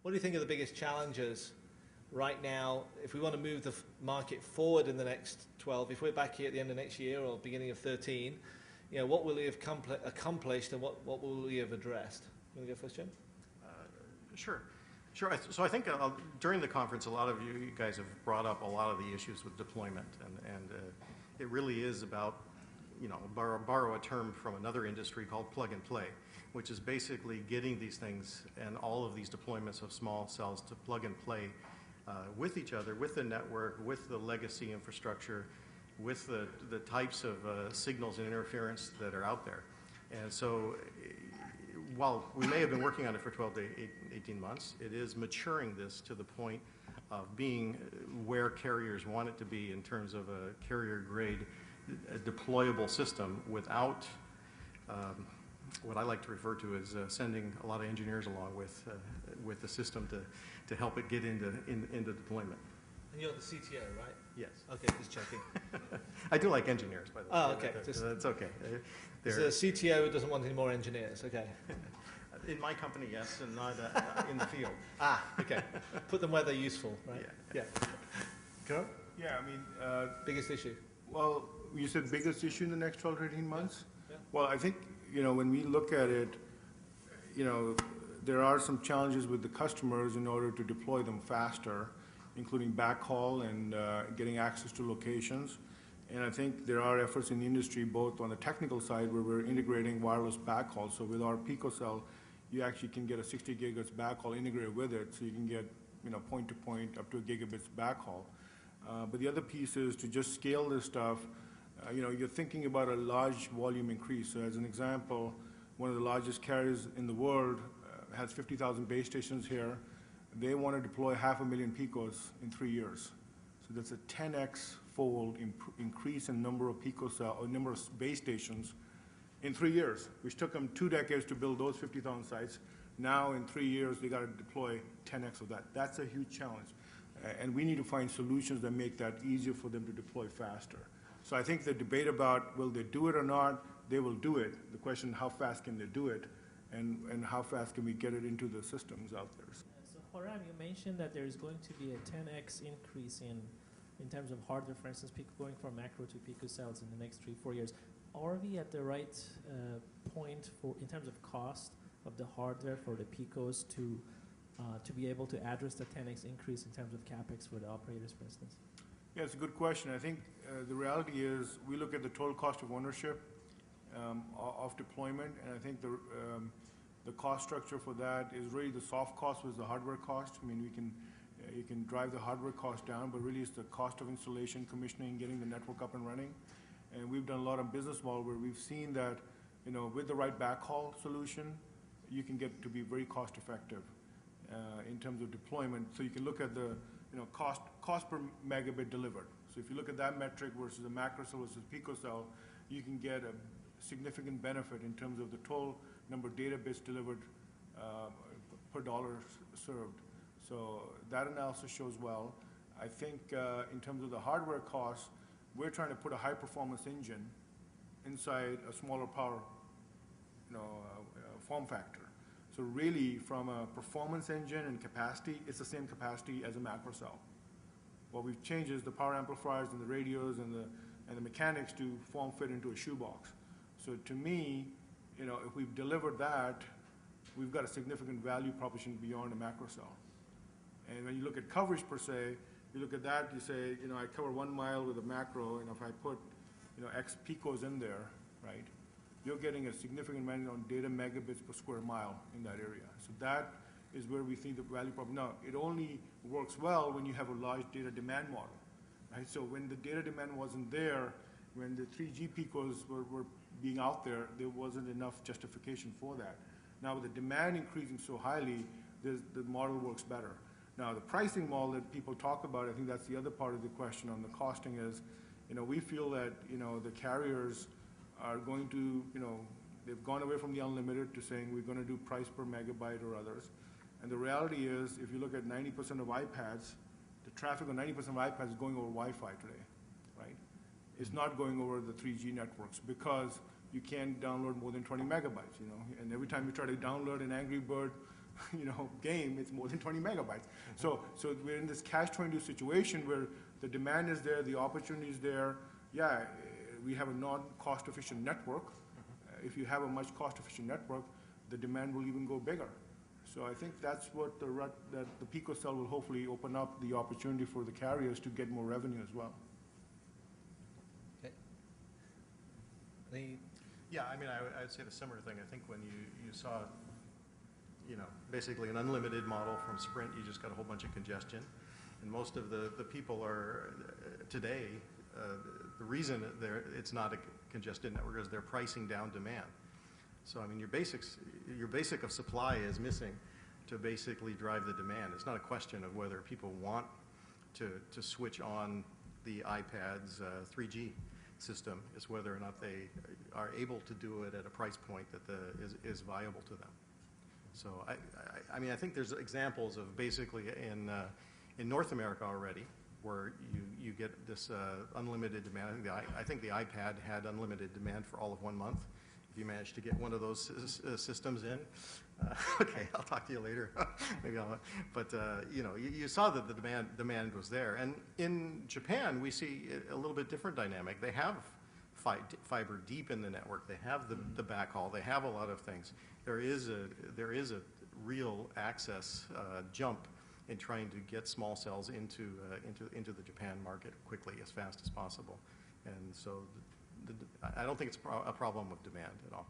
What do you think are the biggest challenges right now, if we want to move the market forward in the next 12, if we're back here at the end of next year or beginning of 13, what will we have accomplished and what will we have addressed? You want to go first, Jim? Sure. So I think during the conference, a lot of you guys have brought up a lot of the issues with deployment, and it really is about, borrow a term from another industry called plug and play, which is basically getting these things and all of these deployments of small cells to plug and play with each other, with the network, with the legacy infrastructure, with the types of signals and interference that are out there. And so while we may have been working on it for 12 to 18 months, it is maturing this to the point of being where carriers want it to be in terms of a carrier-grade deployable system without what I like to refer to as sending a lot of engineers along with the system to help it get into deployment. And you're the CTO, right? Yes. Okay, just checking. I do like engineers, by the way. Oh, okay. That's okay. There's a CTO who doesn't want any more engineers. Okay. In my company, yes, and not in the field. Okay. Put them where they're useful, right? Yeah. Khurram? Yeah, I mean... biggest issue? Well, you said biggest issue in the next 12 to 18 months? Yeah. Well, I think, when we look at it, there are some challenges with the customers in order to deploy them faster, including backhaul and getting access to locations. And I think there are efforts in the industry, both on the technical side, where we're integrating wireless backhaul. So with our picocell, you actually can get a 60 gigahertz backhaul integrated with it, so you can get point to point up to a gigabits backhaul. But the other piece is to just scale this stuff. You're thinking about a large volume increase. So as an example, one of the largest carriers in the world has 50,000 base stations here. They want to deploy 500,000 picos in 3 years. So that's a 10x fold increase in number of picocell or number of base stations in 3 years, which took them 2 decades to build those 50,000 sites. Now in 3 years, they got to deploy 10x of that. That's a huge challenge. And we need to find solutions that make that easier for them to deploy faster. So I think the debate about will they do it or not, they will do it. The question, how fast can they do it, and how fast can we get it into the systems out there. So Khurram, you mentioned that there is going to be a 10x increase in terms of hardware, for instance, going from macro to picocells in the next 3-4 years. Are we at the right point in terms of cost of the hardware for the picos to be able to address the 10x increase in terms of capex for the operators, for instance? Yeah, it's a good question. I think the reality is we look at the total cost of ownership of deployment, and I think the cost structure for that is really the soft cost was the hardware cost. I mean, you can drive the hardware cost down, but really it's the cost of installation, commissioning, getting the network up and running. And we've done a lot of business model where we've seen that, with the right backhaul solution, you can get to be very cost effective in terms of deployment. So you can look at the cost per megabit delivered. So if you look at that metric versus a macro cell versus picocell, you can get a significant benefit in terms of the total number of data bits delivered per dollar served. So that analysis shows well. I think in terms of the hardware costs, we're trying to put a high performance engine inside a smaller power form factor. So really, from a performance engine and capacity, it's the same capacity as a macro cell. What we've changed is the power amplifiers and the radios and the mechanics to form fit into a shoebox. So to me, if we've delivered that, we've got a significant value proposition beyond a macro cell. And when you look at coverage per se, you look at that, you say, I cover 1 mile with a macro, and if I put, X picos in there, right, you're getting a significant amount on data megabits per square mile in that area. So that is where we think the value prop. Now, it only works well when you have a large data demand model, right? So when the data demand wasn't there, when the 3G picos were being out there, there wasn't enough justification for that. Now, with the demand increasing so highly, the model works better. Now, the pricing model that people talk about, I think that's the other part of the question on the costing is, we feel that, the carriers are going to, they've gone away from the unlimited to saying we're going to do price per megabyte or others. And the reality is, if you look at 90% of iPads, the traffic on 90% of iPads is going over Wi-Fi today, right? It's not going over the 3G networks because you can't download more than 20 megabytes, And every time you try to download an Angry Bird game, it's more than 20 megabytes. So we're in this catch-22 situation where the demand is there, the opportunity is there. Yeah, we have a non-cost-efficient network. If you have a much cost-efficient network, the demand will even go bigger. So I think that's what that the picocell will hopefully open up the opportunity for the carriers to get more revenue as well. Okay. Yeah, I mean, I would say the similar thing. I think when you saw, basically an unlimited model from Sprint, you just got a whole bunch of congestion. And most of the people are, today, the reason it's not a congested network is they're pricing down demand. So, I mean, your basic of supply is missing to basically drive the demand. It's not a question of whether people want to switch on the iPad's 3G system. It's whether or not they are able to do it at a price point that is viable to them. So, I mean, I think there's examples of basically in North America already where you get this unlimited demand. I think the iPad had unlimited demand for all of 1 month. If you manage to get one of those systems in, okay, I'll talk to you later. Maybe I'll. But you saw that the demand was there, and in Japan we see a little bit different dynamic. They have fiber deep in the network. They have the backhaul. They have a lot of things. There is a real access jump in trying to get small cells into the Japan market quickly, as fast as possible, and so. I don't think it's a problem of demand at all.